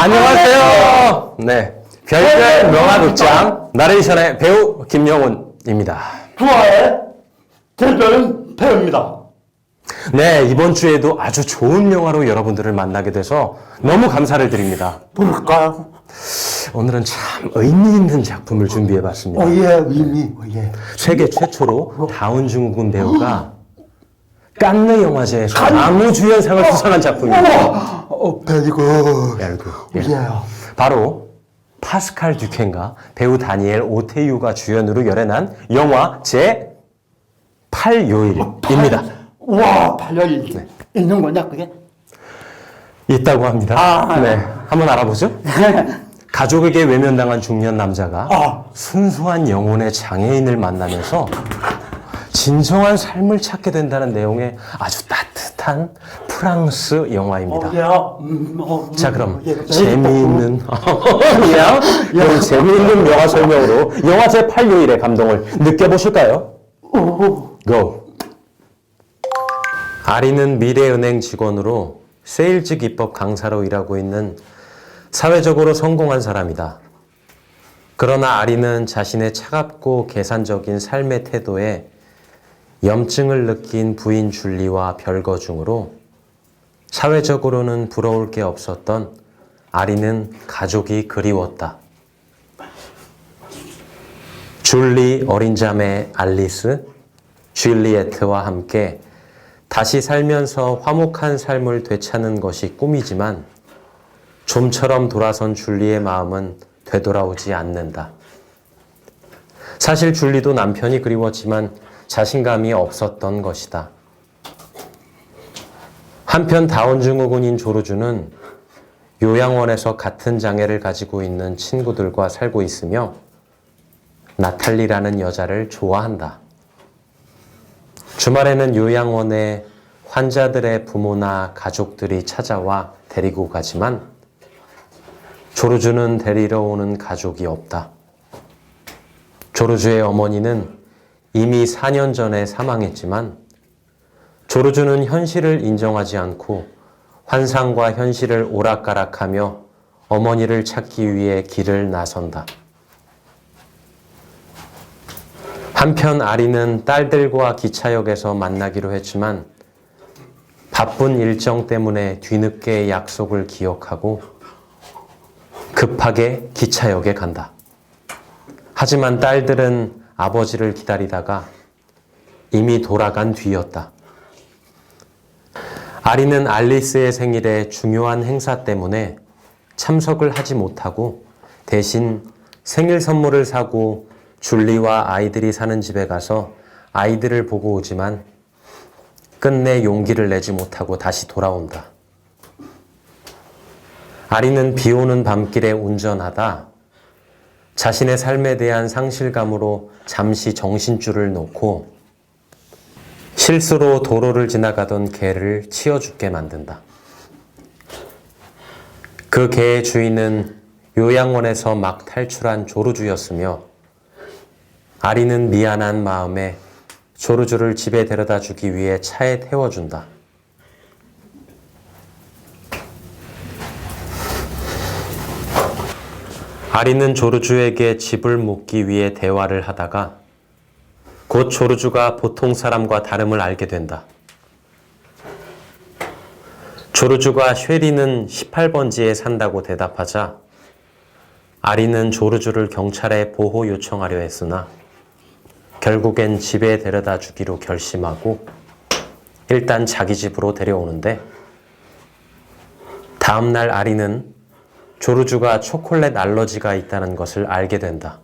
안녕하세요. 네, 별별 명화극장 나레이션의 배우 김영훈입니다. 부하의 별별은 배우입니다. 네, 이번 주에도 아주 좋은 영화로 여러분들을 만나게 돼서 너무 감사를 드립니다. 뭘까요? 오늘은 참 의미 있는 작품을 준비해봤습니다. 예, 의미, 예. 세계 최초로 다운증후군 배우가 칸느 영화제에서 남우주연상을 수상한 작품입니다. 베리굿. 예. 예. 바로 파스칼 듀켄과 배우 다니엘 오테유가 주연으로 열애난 영화 제8요일입니다. 와, 8년이 있는 거냐, 그게? 있다고 합니다. 네, 한번 알아보죠. 가족에게 외면당한 중년 남자가 순수한 영혼의 장애인을 만나면서 진정한 삶을 찾게 된다는 내용의 아주 따뜻한 프랑스 영화입니다. 자, 그럼 재미있는 그럼 재미있는 영화 설명으로 영화 제8요일의 감동을 느껴보실까요? 고! 아리는 미래은행 직원으로 세일즈 기법 강사로 일하고 있는 사회적으로 성공한 사람이다. 그러나 아리는 자신의 차갑고 계산적인 삶의 태도에 염증을 느낀 부인 줄리와 별거 중으로 사회적으로는 부러울 게 없었던 아리는 가족이 그리웠다. 줄리 어린 자매 알리스, 줄리에트와 함께 다시 살면서 화목한 삶을 되찾는 것이 꿈이지만 좀처럼 돌아선 줄리의 마음은 되돌아오지 않는다. 사실 줄리도 남편이 그리웠지만 자신감이 없었던 것이다. 한편 다운증후군인 조르주는 요양원에서 같은 장애를 가지고 있는 친구들과 살고 있으며 나탈리라는 여자를 좋아한다. 주말에는 요양원에 환자들의 부모나 가족들이 찾아와 데리고 가지만 조르주는 데리러 오는 가족이 없다. 조르주의 어머니는 이미 4년 전에 사망했지만 조르주는 현실을 인정하지 않고 환상과 현실을 오락가락하며 어머니를 찾기 위해 길을 나선다. 한편 아리는 딸들과 기차역에서 만나기로 했지만 바쁜 일정 때문에 뒤늦게 약속을 기억하고 급하게 기차역에 간다. 하지만 딸들은 아버지를 기다리다가 이미 돌아간 뒤였다. 아리는 알리스의 생일에 중요한 행사 때문에 참석을 하지 못하고 대신 생일 선물을 사고 줄리와 아이들이 사는 집에 가서 아이들을 보고 오지만 끝내 용기를 내지 못하고 다시 돌아온다. 아리는 비 오는 밤길에 운전하다 자신의 삶에 대한 상실감으로 잠시 정신줄을 놓고 실수로 도로를 지나가던 개를 치어 죽게 만든다. 그 개의 주인은 요양원에서 막 탈출한 조르주였으며 아리는 미안한 마음에 조르주를 집에 데려다 주기 위해 차에 태워준다. 아리는 조르주에게 집을 묻기 위해 대화를 하다가 곧 조르주가 보통 사람과 다름을 알게 된다. 조르주가 쉐리는 18번지에 산다고 대답하자 아리는 조르주를 경찰에 보호 요청하려 했으나 결국엔 집에 데려다 주기로 결심하고 일단 자기 집으로 데려오는데 다음날 아리는 조르주가 초콜릿 알러지가 있다는 것을 알게 된다.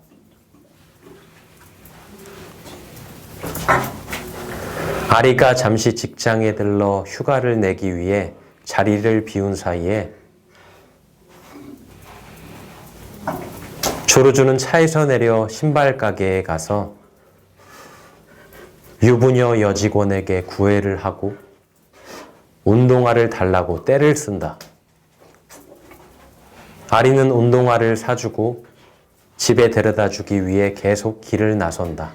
아리가 잠시 직장에 들러 휴가를 내기 위해 자리를 비운 사이에 조르주는 차에서 내려 신발 가게에 가서 유부녀 여직원에게 구애를 하고 운동화를 달라고 떼를 쓴다. 아리는 운동화를 사주고 집에 데려다 주기 위해 계속 길을 나선다.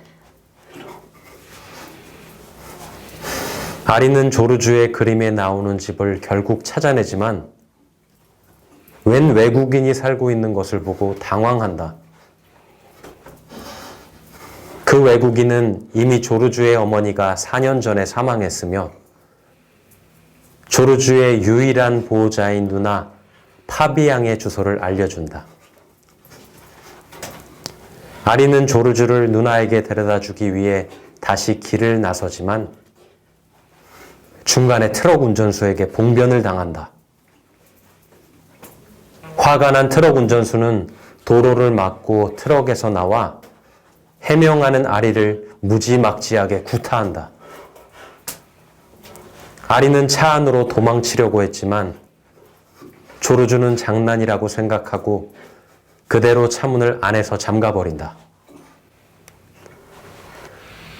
아리는 조르주의 그림에 나오는 집을 결국 찾아내지만 웬 외국인이 살고 있는 것을 보고 당황한다. 그 외국인은 이미 조르주의 어머니가 4년 전에 사망했으며 조르주의 유일한 보호자인 누나 파비앙의 주소를 알려준다. 아리는 조르주를 누나에게 데려다 주기 위해 다시 길을 나서지만 중간에 트럭 운전수에게 봉변을 당한다. 화가 난 트럭 운전수는 도로를 막고 트럭에서 나와 해명하는 아리를 무지막지하게 구타한다. 아리는 차 안으로 도망치려고 했지만 조르주는 장난이라고 생각하고 그대로 차문을 안에서 잠가버린다.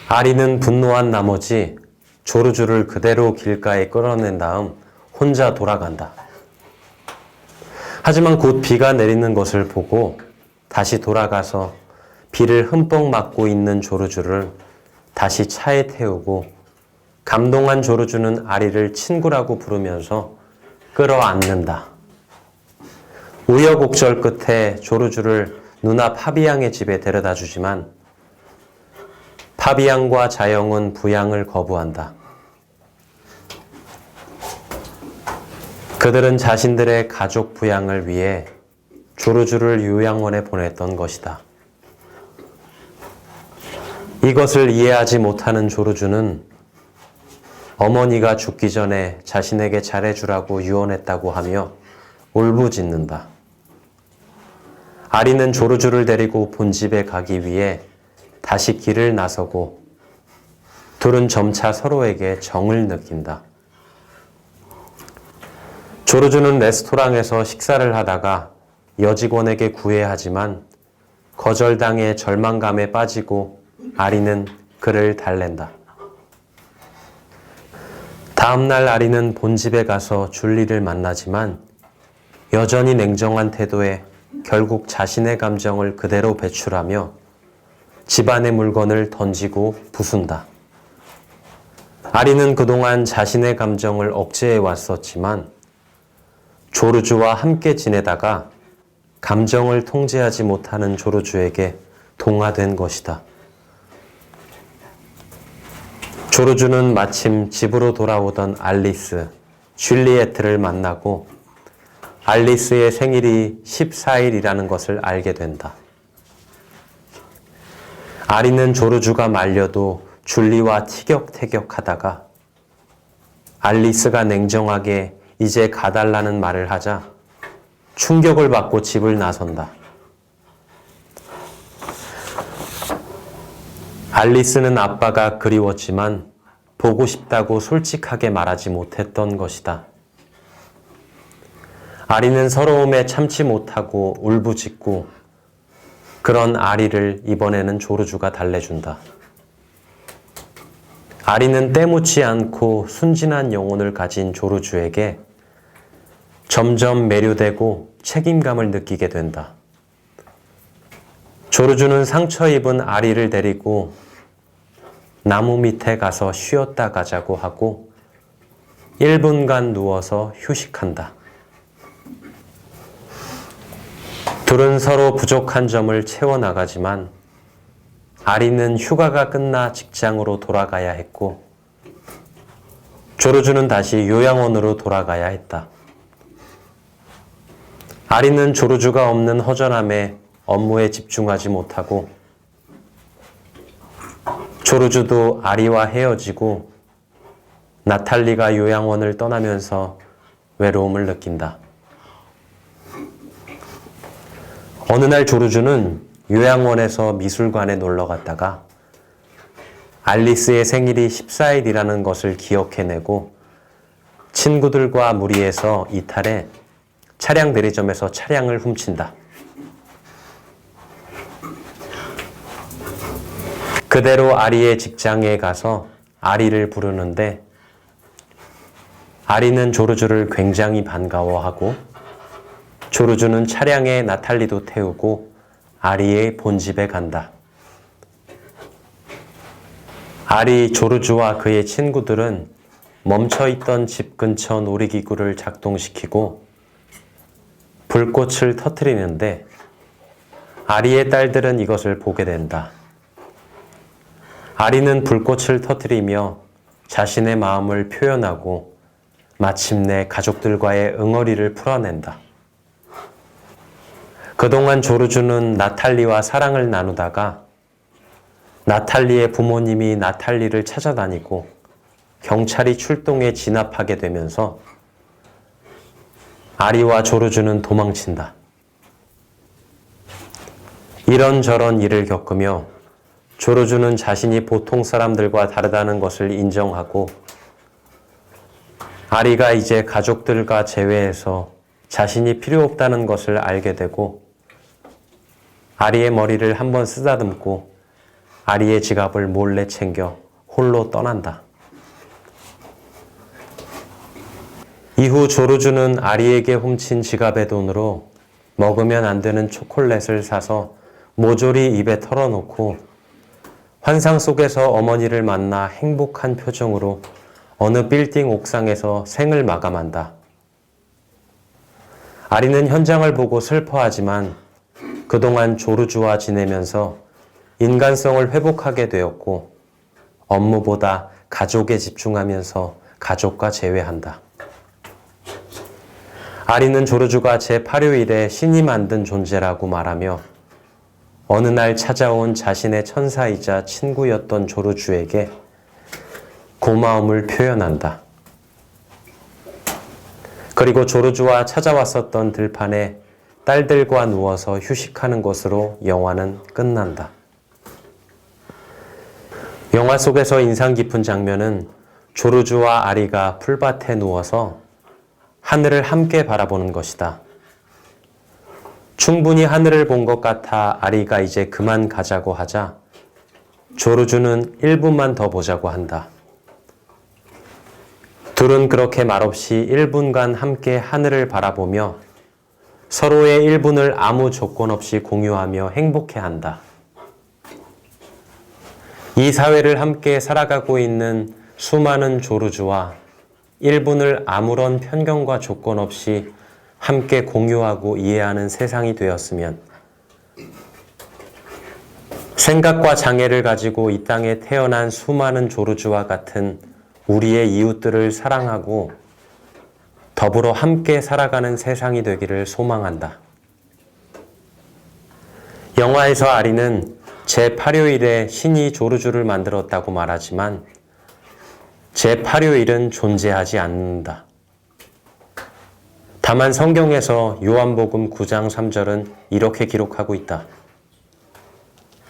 아리는 분노한 나머지 조르주를 그대로 길가에 끌어낸 다음 혼자 돌아간다. 하지만 곧 비가 내리는 것을 보고 다시 돌아가서 비를 흠뻑 맞고 있는 조르주를 다시 차에 태우고 감동한 조르주는 아리를 친구라고 부르면서 끌어안는다. 우여곡절 끝에 조르주를 누나 파비앙의 집에 데려다 주지만 파비앙과 자영은 부양을 거부한다. 그들은 자신들의 가족 부양을 위해 조르주를 요양원에 보냈던 것이다. 이것을 이해하지 못하는 조르주는 어머니가 죽기 전에 자신에게 잘해주라고 유언했다고 하며 울부짖는다. 아리는 조르주를 데리고 본집에 가기 위해 다시 길을 나서고 둘은 점차 서로에게 정을 느낀다. 조르주는 레스토랑에서 식사를 하다가 여직원에게 구애하지만 거절당해 절망감에 빠지고 아리는 그를 달랜다. 다음날 아리는 본집에 가서 줄리를 만나지만 여전히 냉정한 태도에 결국 자신의 감정을 그대로 배출하며 집안의 물건을 던지고 부순다. 아리는 그동안 자신의 감정을 억제해 왔었지만 조르주와 함께 지내다가 감정을 통제하지 못하는 조르주에게 동화된 것이다. 조르주는 마침 집으로 돌아오던 알리스, 줄리에트를 만나고 알리스의 생일이 14일이라는 것을 알게 된다. 아리는 조르주가 말려도 줄리와 티격태격하다가 알리스가 냉정하게 이제 가달라는 말을 하자 충격을 받고 집을 나선다. 알리스는 아빠가 그리웠지만 보고 싶다고 솔직하게 말하지 못했던 것이다. 아리는 서러움에 참지 못하고 울부짖고 그런 아리를 이번에는 조르주가 달래준다. 아리는 때묻지 않고 순진한 영혼을 가진 조르주에게 점점 매료되고 책임감을 느끼게 된다. 조르주는 상처 입은 아리를 데리고 나무 밑에 가서 쉬었다 가자고 하고 1분간 누워서 휴식한다. 둘은 서로 부족한 점을 채워나가지만 아리는 휴가가 끝나 직장으로 돌아가야 했고 조르주는 다시 요양원으로 돌아가야 했다. 아리는 조르주가 없는 허전함에 업무에 집중하지 못하고 조르주도 아리와 헤어지고 나탈리가 요양원을 떠나면서 외로움을 느낀다. 어느 날 조르주는 요양원에서 미술관에 놀러 갔다가 알리스의 생일이 14일이라는 것을 기억해내고 친구들과 무리해서 이탈해 차량 대리점에서 차량을 훔친다. 그대로 아리의 직장에 가서 아리를 부르는데 아리는 조르주를 굉장히 반가워하고 조르주는 차량에 나탈리도 태우고 아리의 본집에 간다. 아리, 조르주와 그의 친구들은 멈춰있던 집 근처 놀이기구를 작동시키고 불꽃을 터뜨리는데 아리의 딸들은 이것을 보게 된다. 아리는 불꽃을 터뜨리며 자신의 마음을 표현하고 마침내 가족들과의 응어리를 풀어낸다. 그동안 조르주는 나탈리와 사랑을 나누다가 나탈리의 부모님이 나탈리를 찾아다니고 경찰이 출동해 진압하게 되면서 아리와 조르주는 도망친다. 이런저런 일을 겪으며 조르주는 자신이 보통 사람들과 다르다는 것을 인정하고 아리가 이제 가족들과 제외해서 자신이 필요 없다는 것을 알게 되고 아리의 머리를 한번 쓰다듬고 아리의 지갑을 몰래 챙겨 홀로 떠난다. 이후 조르주는 아리에게 훔친 지갑의 돈으로 먹으면 안 되는 초콜릿을 사서 모조리 입에 털어놓고 환상 속에서 어머니를 만나 행복한 표정으로 어느 빌딩 옥상에서 생을 마감한다. 아리는 현장을 보고 슬퍼하지만 그동안 조르주와 지내면서 인간성을 회복하게 되었고 업무보다 가족에 집중하면서 가족과 재회한다. 아리는 조르주가 제8요일에 신이 만든 존재라고 말하며 어느 날 찾아온 자신의 천사이자 친구였던 조르주에게 고마움을 표현한다. 그리고 조르주와 찾아왔었던 들판에 딸들과 누워서 휴식하는 것으로 영화는 끝난다. 영화 속에서 인상 깊은 장면은 조르주와 아리가 풀밭에 누워서 하늘을 함께 바라보는 것이다. 충분히 하늘을 본 것 같아 아리가 이제 그만 가자고 하자 조르주는 1분만 더 보자고 한다. 둘은 그렇게 말없이 1분간 함께 하늘을 바라보며 서로의 1분을 아무 조건 없이 공유하며 행복해한다. 이 사회를 함께 살아가고 있는 수많은 조르주와 1분을 아무런 편견과 조건 없이 함께 공유하고 이해하는 세상이 되었으면 생각과 장애를 가지고 이 땅에 태어난 수많은 조르주와 같은 우리의 이웃들을 사랑하고 더불어 함께 살아가는 세상이 되기를 소망한다. 영화에서 아리는 제8요일에 신이 조르주를 만들었다고 말하지만 제8요일은 존재하지 않는다. 다만 성경에서 요한복음 9장 3절은 이렇게 기록하고 있다.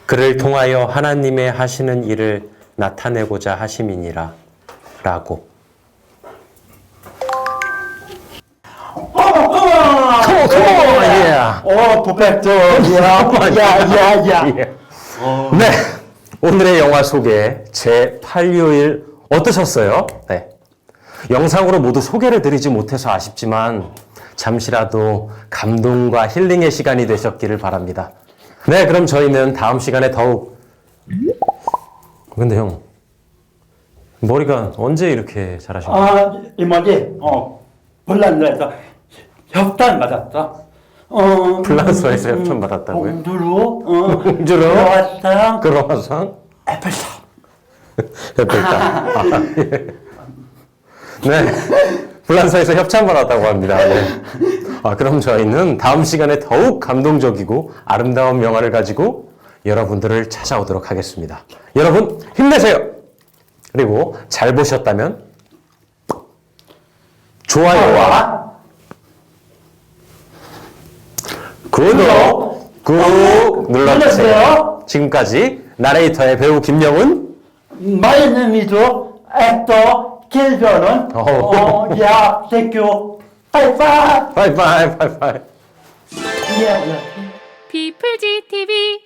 그를 통하여 하나님의 하시는 일을 나타내고자 하심이니라 라고. 퍼펙트. 야. 네, 오늘의 영화 소개 제8요일 어떠셨어요? 네, 영상으로 모두 소개를 드리지 못해서 아쉽지만 잠시라도 감동과 힐링의 시간이 되셨기를 바랍니다. 네, 그럼 저희는 다음 시간에 더욱 근데 형 머리가 언제 이렇게 잘하신 거예요? 이 머리 폴란드에서 협찬 받았어. 플란스에서 협찬 받았다고요? 공주로 공주로? 크로와상 크로와상? 애플탑. 애플탑. 예. 네, 플란스에서 협찬 받았다고 합니다. 네. 그럼 저희는 다음 시간에 더욱 감동적이고 아름다운 영화를 가지고 여러분들을 찾아오도록 하겠습니다. 여러분 힘내세요. 그리고 잘 보셨다면 좋아요와 구독 꾹 눌러주세요. 지금까지 나레이터의 배우 김영훈, My name is actor 길별은 대교 하이파이브. 바이바이 바이바이. 예. 비플지 TV